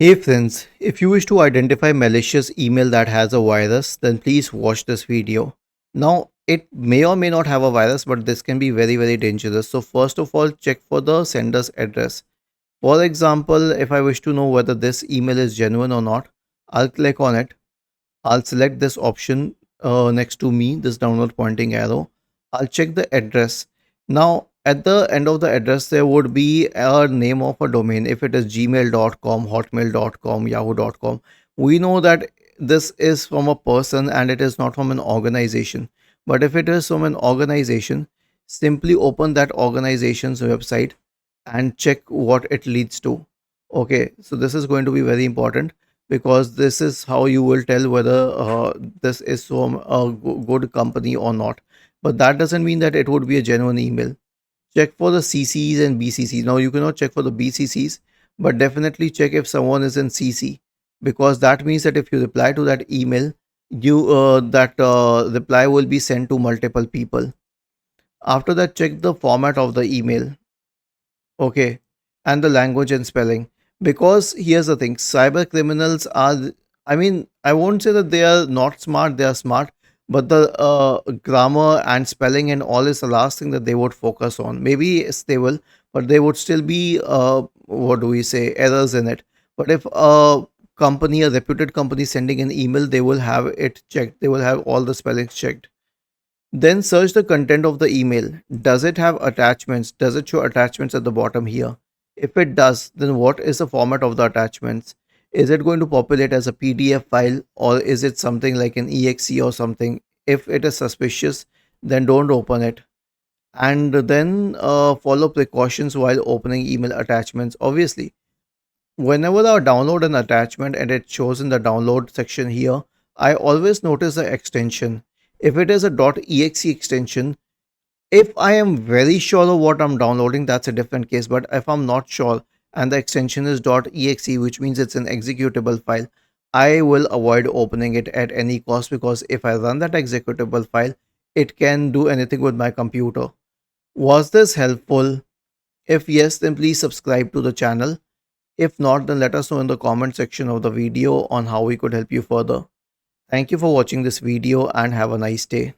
Hey friends, if you wish to identify malicious email that has a virus, then please watch this video. Now, it may or may not have a virus, but this can be very dangerous. So first of all, check for the sender's address. For example, if I wish to know whether this email is genuine or not, I'll click on it. I'll select this option next to me, this downward pointing arrow. I'll check the address. Now, at the end of the address, there would be a name of a domain. If it is gmail.com, hotmail.com, yahoo.com, we know that this is from a person and it is not from an organization. But if it is from an organization, simply open that organization's website and check what it leads to. Okay, so this is going to be very important because this is how you will tell whether this is from a good company or not. But that doesn't mean that it would be a genuine email. Check for the CCs and BCCs. Now you cannot check for the BCCs, but definitely check if someone is in CC, because that means that if you reply to that email, you that reply will be sent to multiple people. After that, check the format of the email. Okay, and the language and spelling. Because here's the thing, cyber criminals are, I mean, I won't say that they are not smart, they are smart, but the grammar and spelling and all is the last thing that they would focus on. Maybe yes, they will, but they would still be, what do we say, errors in it. But if a company, a reputed company sending an email, they will have it checked, they will have all the spellings checked. Then search the content of the email. Does it have attachments? Does it show attachments at the bottom here? If it does, then what is the format of the attachments? Is it going to populate as a PDF file or is it something like an exe or something? If it is suspicious, then don't open it. And then follow precautions while opening email attachments. Obviously, whenever I download an attachment and it shows in the download section here, I always notice the extension. If it is a .exe extension, if I am very sure of what I'm downloading, that's a different case. But if I'm not sure and the extension is .exe, which means it's an executable file, I will avoid opening it at any cost, because if I run that executable file, it can do anything with my computer. Was this helpful? If yes, then please subscribe to the channel. If not, then let us know in the comment section of the video on how we could help you further. Thank you for watching this video and have a nice day.